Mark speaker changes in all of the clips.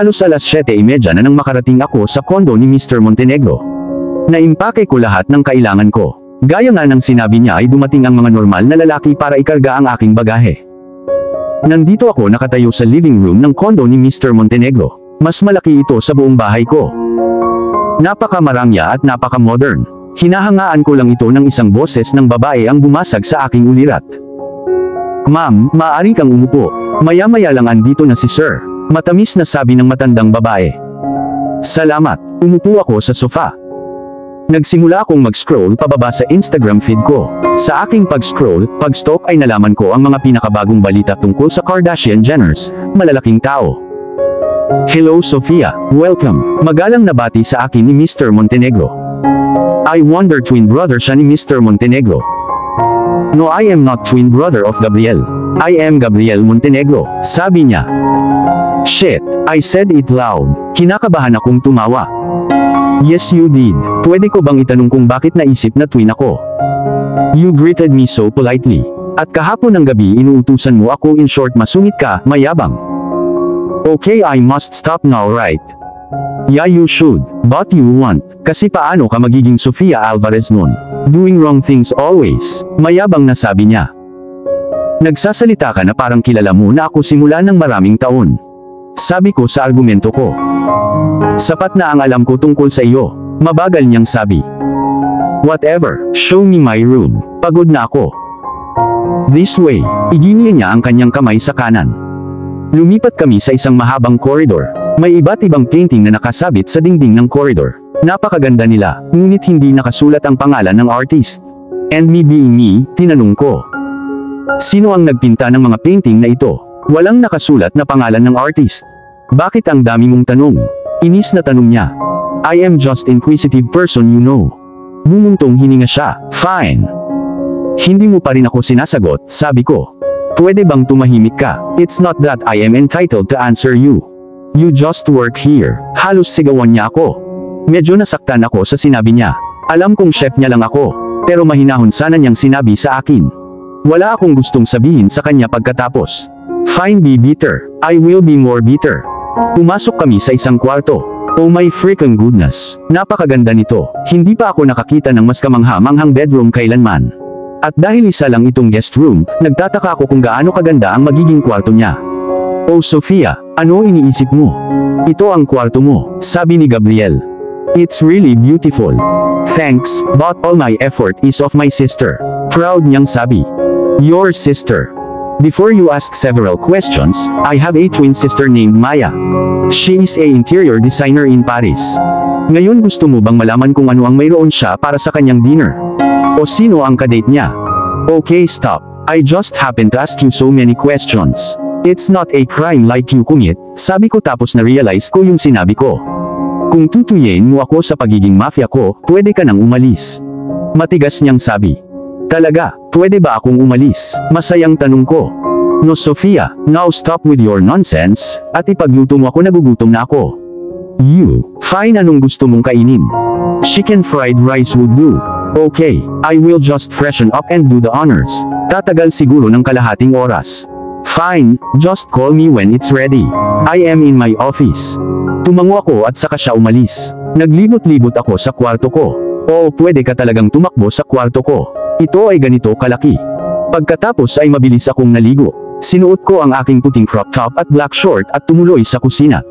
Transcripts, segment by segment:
Speaker 1: Halos alas 7:30 na nang makarating ako sa kondo ni Mr. Montenegro. Naimpake ko lahat ng kailangan ko. Gaya nga ng sinabi niya ay dumating ang mga normal na lalaki para ikarga ang aking bagahe. Nandito ako nakatayo sa living room ng kondo ni Mr. Montenegro. Mas malaki ito sa buong bahay ko. Napakamarangya at napaka-modern. Hinahangaan ko lang ito ng isang boses ng babae ang bumasag sa aking ulirat. "Ma'am, maaari kang umupo. Maya-maya lang andito na si Sir." Matamis na sabi ng matandang babae. "Salamat." Umupo ako sa sofa. Nagsimula akong mag-scroll pababa sa Instagram feed ko. Sa aking pag-scroll, pag-stalk ay nalaman ko ang mga pinakabagong balita tungkol sa Kardashian-Jenners, malalaking tao. "Hello Sofia, welcome." Magalang nabati sa akin ni Mr. Montenegro. "I wonder twin brother siya ni Mr. Montenegro." "No, I am not twin brother of Gabriel. I am Gabriel Montenegro," sabi niya. "Shit," I said it loud. Kinakabahan akong tumawa. "Yes you did. Pwede ko bang itanong kung bakit naisip na twin ako? You greeted me so politely. At kahapon ng gabi inuutusan mo ako in short masungit ka, mayabang." "Okay, I must stop now right?" "Yeah you should, but you won't. Kasi paano ka magiging Sofia Alvarez nun? Doing wrong things always," mayabang na sabi niya. "Nagsasalita ka na parang kilala mo na ako simula ng maraming taon," sabi ko sa argumento ko. "Sapat na ang alam ko tungkol sa iyo," mabagal niyang sabi. "Whatever, show me my room. Pagod na ako." "This way." Iginiya niya ang kanyang kamay sa kanan. Lumipat kami sa isang mahabang koridor. May iba't ibang painting na nakasabit sa dingding ng koridor. Napakaganda nila, ngunit hindi nakasulat ang pangalan ng artist. And me being me, tinanong ko, "Sino ang nagpinta ng mga painting na ito?" Walang nakasulat na pangalan ng artist. "Bakit ang dami mong tanong?" Inis na tanong niya. "I am just inquisitive person you know." Bumuntong hininga siya. "Fine." "Hindi mo pa rin ako sinasagot," sabi ko. "Pwede bang tumahimik ka? It's not that I am entitled to answer you. You just work here." Halos sigawan niya ako. Medyo nasaktan ako sa sinabi niya. Alam kong chef niya lang ako, pero mahinahon sana niyang sinabi sa akin. Wala akong gustong sabihin sa kanya pagkatapos. "Fine, be bitter. I will be more bitter." Pumasok kami sa isang kwarto. Oh my freaking goodness. Napakaganda nito. Hindi pa ako nakakita ng mas kamangha-manghang bedroom kailanman. At dahil isa lang itong guest room, nagtataka ako kung gaano kaganda ang magiging kwarto niya. "Oh Sofia, ano iniisip mo? Ito ang kwarto mo," sabi ni Gabriel. "It's really beautiful." "Thanks, but all my effort is of my sister." Proud niyang sabi. "Your sister? Before you ask several questions, I have a twin sister named Maya. She is a interior designer in Paris." Ngayon gusto mo bang malaman kung ano ang mayroon siya para sa kanyang dinner? O sino ang kadate niya? "Okay, stop. I just happen to ask you so many questions. It's not a crime like you commit," sabi ko tapos na-realize ko yung sinabi ko. "Kung tutuyin mo ako sa pagiging mafia ko, pwede ka nang umalis." Matigas niyang sabi. "Talaga, pwede ba akong umalis?" Masayang tanong ko. "No Sofia, now stop with your nonsense, at ipagluto mo ako, nagugutom na ako." "You, fine, anong gusto mong kainin?" "Chicken fried rice would do." "Okay, I will just freshen up and do the honors. Tatagal siguro ng kalahating oras." "Fine, just call me when it's ready. I am in my office." Tumango ako at saka siya umalis. Naglibot-libot ako sa kwarto ko. Oo, pwede ka talagang tumakbo sa kwarto ko. Ito ay ganito kalaki. Pagkatapos ay mabilis akong naligo. Sinuot ko ang aking puting crop top at black short at tumuloy sa kusina.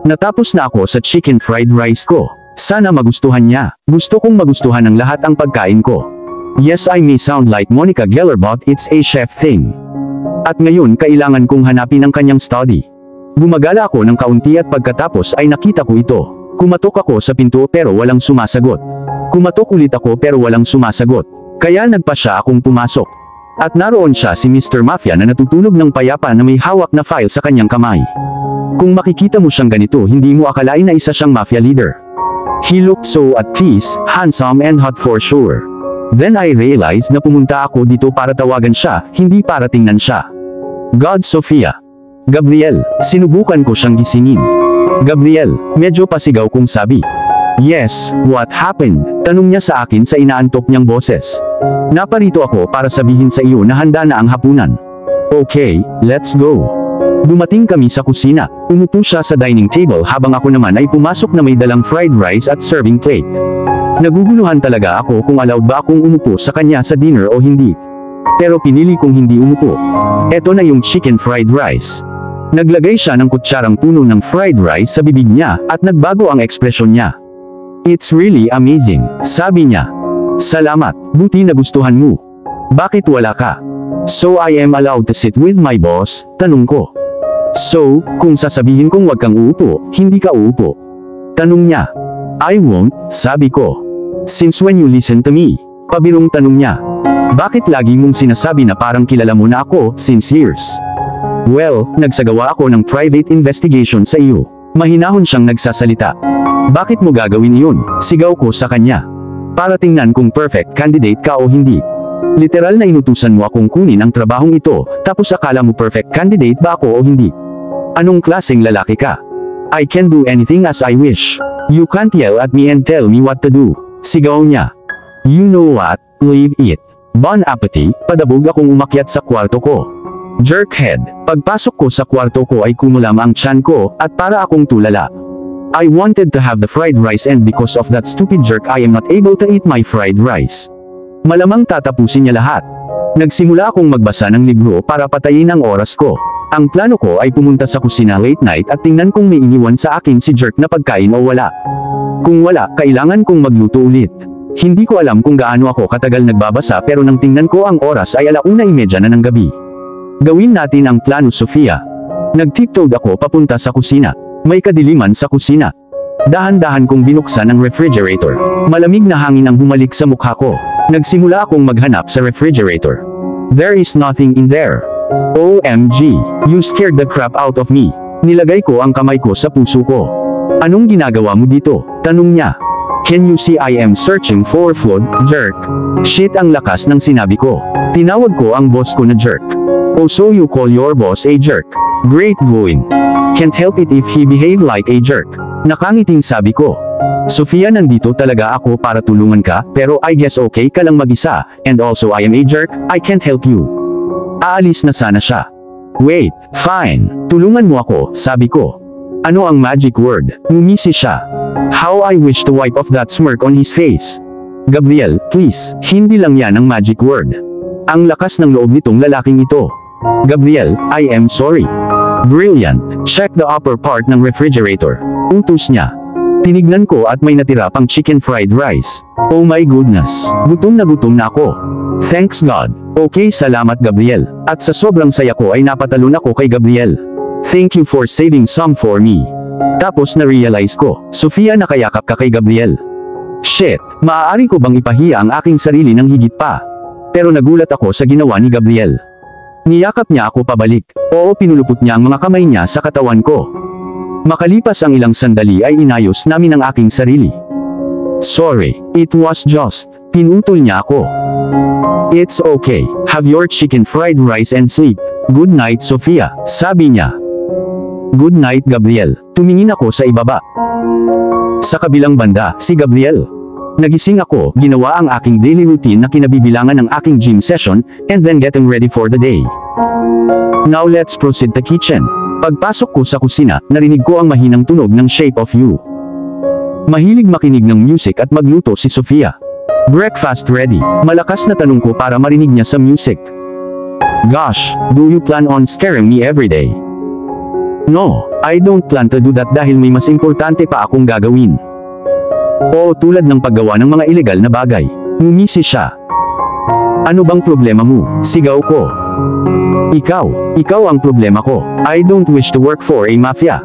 Speaker 1: Natapos na ako sa chicken fried rice ko. Sana magustuhan niya. Gusto kong magustuhan ng lahat ang pagkain ko. Yes, I may sound like Monica Geller, but it's a chef thing. At ngayon kailangan kong hanapin ang kanyang study. Gumagala ako ng kaunti at pagkatapos ay nakita ko ito. Kumatok ako sa pinto pero walang sumasagot. Kumatok ulit ako pero walang sumasagot. Kaya nagpa siya akong pumasok. At naroon siya, si Mr. Mafia, na natutulog ng payapa na may hawak na file sa kanyang kamay. Kung makikita mo siyang ganito, hindi mo akalain na isa siyang mafia leader. He looked so at peace, handsome and hot for sure. Then I realized na pumunta ako dito para tawagan siya, hindi para tingnan siya. "God Sofia." "Gabriel." Sinubukan ko siyang gisingin. "Gabriel," medyo pasigaw kong sabi. "Yes, what happened?" Tanong niya sa akin sa inaantok niyang boses. "Naparito ako para sabihin sa iyo na handa na ang hapunan." "Okay, let's go." Dumating kami sa kusina. Umupo siya sa dining table habang ako naman ay pumasok na may dalang fried rice at serving plate. Naguguluhan talaga ako kung allowed ba akong umupo sa kanya sa dinner o hindi. Pero pinili kong hindi umupo. Eto na yung chicken fried rice. Naglagay siya ng kutsarang puno ng fried rice sa bibig niya at nagbago ang ekspresyon niya. It's really amazing, sabi niya. Salamat, buti nagustuhan mo. Bakit wala ka? So I am allowed to sit with my boss, tanong ko. So, kung sasabihin kong wag kang uupo, hindi ka uupo? Tanong niya. I won't, sabi ko. Since when you listen to me? Pabirong tanong niya. Bakit lagi mong sinasabi na parang kilala mo na ako, since years? Well, nagsagawa ako ng private investigation sa iyo. Mahinahon siyang nagsasalita. Bakit mo gagawin yun? Sigaw ko sa kanya. Para tingnan kung perfect candidate ka o hindi. Literal na inutusan mo akong kunin ang trabahong ito, tapos akala mo perfect candidate ba ako o hindi? Anong klaseng lalaki ka? I can do anything as I wish. You can't yell at me and tell me what to do. Sigaw niya. You know what? Leave it. Bon appetit, padabog akong umakyat sa kwarto ko. Jerkhead. Pagpasok ko sa kwarto ko ay kumulam ang tiyan ko, at para akong tulala. I wanted to have the fried rice and because of that stupid jerk I am not able to eat my fried rice. Malamang tatapusin niya lahat. Nagsimula akong magbasa ng libro para patayin ang oras ko. Ang plano ko ay pumunta sa kusina late night at tingnan kung may iniwan sa akin si jerk na pagkain o wala. Kung wala, kailangan kong magluto ulit. Hindi ko alam kung gaano ako katagal nagbabasa pero nang tingnan ko ang oras ay 1:30 na ng gabi. Gawin natin ang plano, Sofia. Nag-tiptoed ako papunta sa kusina. May kadiliman sa kusina. Dahan-dahan kong binuksan ang refrigerator. Malamig na hangin ang humalik sa mukha ko. Nagsimula akong maghanap sa refrigerator. There is nothing in there. OMG, you scared the crap out of me. Nilagay ko ang kamay ko sa puso ko. Anong ginagawa mo dito? Tanong niya. Can you see I am searching for food, jerk? Shit, ang lakas ng sinabi ko. Tinawag ko ang boss ko na jerk. Oh, so you call your boss a jerk? Great going. Can't help it if he behave like a jerk. Nakangiting sabi ko. Sofia, nandito talaga ako para tulungan ka, pero I guess okay ka lang mag-isa, and also I am a jerk, I can't help you. Aalis na sana siya. Wait, fine, tulungan mo ako, sabi ko. Ano ang magic word? Ngumisi siya. How I wish to wipe off that smirk on his face. Gabriel, please, hindi lang yan ang magic word. Ang lakas ng loob nitong lalaking ito. Gabriel, I am sorry. Brilliant, check the upper part ng refrigerator. Utos niya. Tinignan ko at may natira pang chicken fried rice. Oh my goodness, gutom na ako. Thanks God. Okay, salamat Gabriel. At sa sobrang saya ko ay napatalon ako kay Gabriel. Thank you for saving some for me. Tapos na-realize ko, Sofia, nakayakap ka kay Gabriel. Shit, maaari ko bang ipahiya ang aking sarili ng higit pa? Pero nagulat ako sa ginawa ni Gabriel. Niyakap niya ako pabalik. Oo, pinulupot niya ang mga kamay niya sa katawan ko. Makalipas ang ilang sandali ay inayos namin ang aking sarili. Sorry, it was just. Pinutol niya ako. It's okay, have your chicken fried rice and sleep. Good night, Sofia, sabi niya. Good night, Gabriel. Tumingin ako sa ibaba. Sa kabilang banda, si Gabriel. Nagising ako, ginawa ang aking daily routine na kinabibilangan ng aking gym session, and then getting ready for the day. Now let's proceed to kitchen. Pagpasok ko sa kusina, narinig ko ang mahinang tunog ng Shape of You. Mahilig makinig ng music at magluto si Sofia. Breakfast ready. Malakas na tanong ko para marinig niya sa music. Gosh, do you plan on scaring me every day? No, I don't plan to do that dahil may mas importante pa akong gagawin. Oo, tulad ng paggawa ng mga ilegal na bagay. Ngumisi siya. Ano bang problema mo? Sigaw ko. Ikaw ang problema ko. I don't wish to work for a mafia.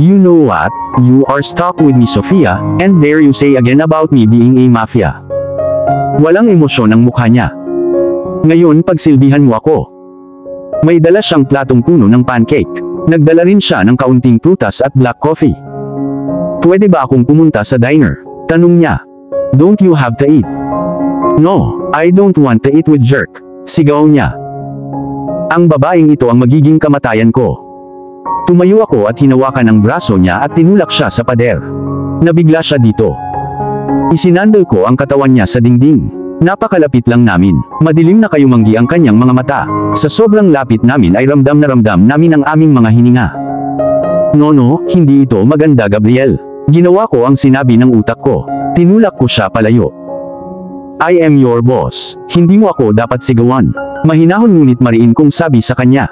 Speaker 1: You know what? You are stuck with me, Sofia, and there you say again about me being a mafia. Walang emosyon ang mukha niya. Ngayon pagsilbihan mo ako. May dala siyang platong puno ng pancake. Nagdala rin siya ng kaunting prutas at black coffee. Pwede ba akong pumunta sa diner? Tanong niya. Don't you have to eat? No, I don't want to eat with jerk. Sigaw niya. Ang babaeng ito ang magiging kamatayan ko. Tumayo ako at hinawakan ang braso niya at tinulak siya sa pader. Nabigla siya dito. Isinandal ko ang katawan niya sa dingding. Napakalapit lang namin. Madilim na kayumanggi ang kanyang mga mata. Sa sobrang lapit namin ay ramdam na ramdam namin ang aming mga hininga. No, hindi ito maganda, Gabriel. Ginawa ko ang sinabi ng utak ko. Tinulak ko siya palayo. I am your boss. Hindi mo ako dapat sigawan. Mahinahon ngunit mariin kong sabi sa kanya.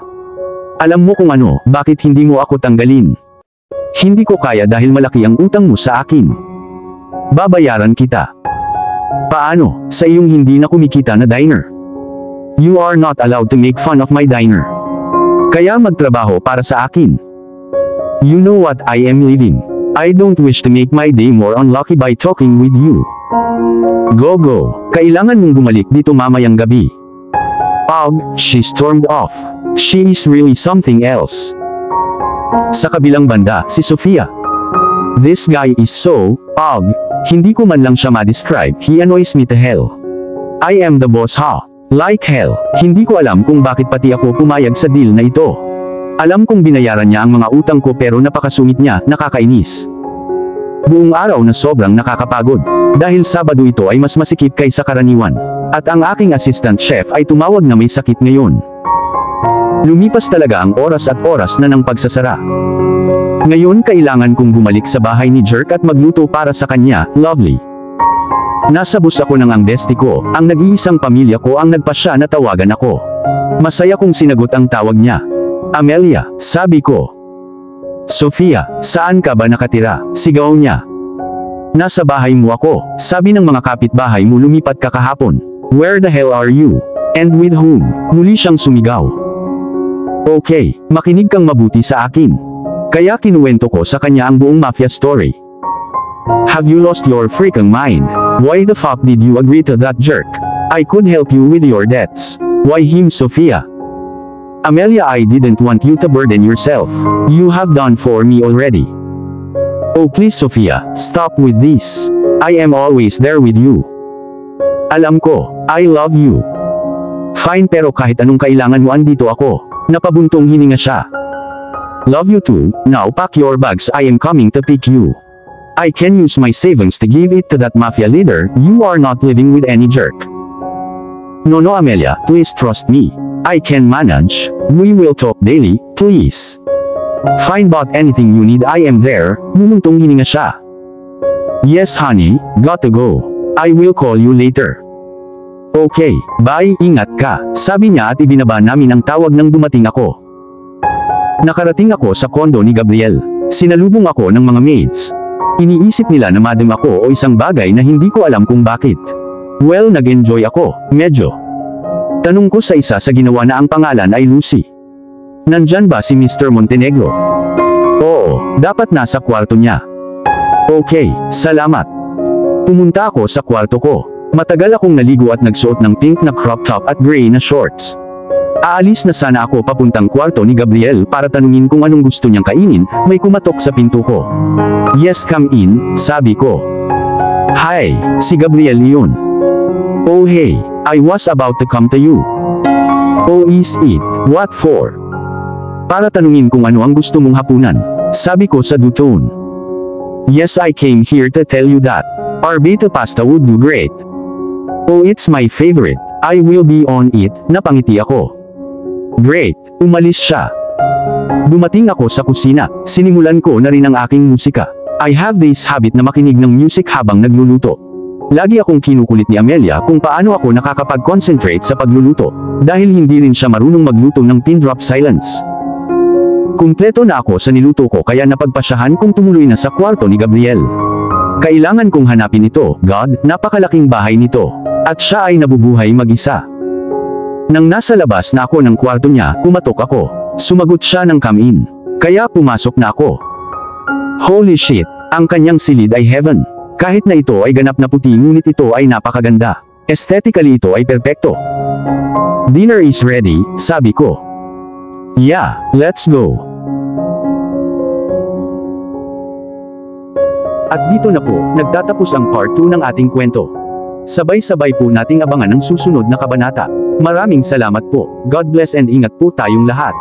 Speaker 1: Alam mo kung ano, bakit hindi mo ako tanggalin? Hindi ko kaya dahil malaki ang utang mo sa akin. Babayaran kita. Paano, sa iyong hindi na kumikita na diner? You are not allowed to make fun of my diner. Kaya magtrabaho para sa akin. You know what, I am leaving. I don't wish to make my day more unlucky by talking with you. Go. Kailangan mong bumalik dito mamayang gabi. She stormed off. She is really something else. Sa kabilang banda, si Sofia. This guy is so, hindi ko man lang siya ma-describe, he annoys me to hell. I am the boss ha. Like hell, hindi ko alam kung bakit pati ako pumayag sa deal na ito. Alam kong binayaran niya ang mga utang ko pero napakasungit niya, nakakainis. Buong araw na sobrang nakakapagod. Dahil Sabado ito ay mas masikip kaysa karaniwan. At ang aking assistant chef ay tumawag na may sakit ngayon. Lumipas talaga ang oras at oras na ng pagsasara. Ngayon kailangan kong bumalik sa bahay ni Jerk at magluto para sa kanya, lovely. Nasa bus ako ng ang bestie ko, ang nag-iisang pamilya ko ang nagpasya na tawagan ako. Masaya kong sinagot ang tawag niya. Amelia, sabi ko. Sofia, saan ka ba nakatira? Sigaw niya. Nasa bahay mo ako, sabi ng mga kapitbahay mo lumipat ka kahapon. Where the hell are you? And with whom? Muli siyang sumigaw. Okay, makinig kang mabuti sa akin. Kaya kinuwento ko sa kanya ang buong mafia story. Have you lost your freaking mind? Why the fuck did you agree to that jerk? I could help you with your debts. Why him, Sofia? Amelia, I didn't want you to burden yourself. You have done for me already. Oh please Sofia, stop with this. I am always there with you. Alam ko, I love you. Fine, pero kahit anong kailangan mo andito ako. Napabuntong hininga siya. Love you too, now pack your bags, I am coming to pick you. I can use my savings to give it to that mafia leader, you are not living with any jerk. No Amelia, please trust me. I can manage, we will talk daily, please. Fine, but anything you need I am there, mumuntong hininga siya. Yes honey, got to go. I will call you later. Okay, bye, ingat ka, sabi niya at ibinaba namin ang tawag nang dumating ako. Nakarating ako sa kondo ni Gabriel. Sinalubong ako ng mga maids. Iniisip nila na madam ako o isang bagay na hindi ko alam kung bakit. Well, nag-enjoy ako, medyo. Tanong ko sa isa sa ginawa na ang pangalan ay Lucy. Nandyan ba si Mr. Montenegro? Oo, dapat nasa kwarto niya. Okay, salamat. Pumunta ako sa kwarto ko. Matagal akong naligo at nagsuot ng pink na crop top at gray na shorts. Aalis na sana ako papuntang kwarto ni Gabriel para tanungin kung anong gusto niyang kainin, may kumatok sa pinto ko. Yes, come in, sabi ko. Hi, si Gabriel yun. Oh hey, I was about to come to you. Oh is it, what for? Para tanungin kung ano ang gusto mong hapunan, sabi ko sa duton. Yes, I came here to tell you that Arbita pasta would do great. Oh, it's my favorite, I will be on it, napangiti ako. Great, umalis siya. Dumating ako sa kusina, sinimulan ko na rin ang aking musika. I have this habit na makinig ng music habang nagluluto. Lagi akong kinukulit ni Amelia kung paano ako nakakapag-concentrate sa pagluluto, dahil hindi rin siya marunong magluto ng pin drop silence. Kumpleto na ako sa niluto ko kaya napagpasyahan kong tumuloy na sa kwarto ni Gabriel. Kailangan kong hanapin ito, God, napakalaking bahay nito. At siya ay nabubuhay mag-isa. Nang nasa labas na ako ng kwarto niya, kumatok ako. Sumagot siya ng come in. Kaya pumasok na ako. Holy shit, ang kanyang silid ay heaven. Kahit na ito ay ganap na puti ngunit ito ay napakaganda. Aesthetically ito ay perpekto. Dinner is ready, sabi ko. Yeah, let's go. At dito na po, nagtatapos ang part 2 ng ating kwento. Sabay-sabay po nating abangan ang susunod na kabanata. Maraming salamat po. God bless and ingat po tayong lahat.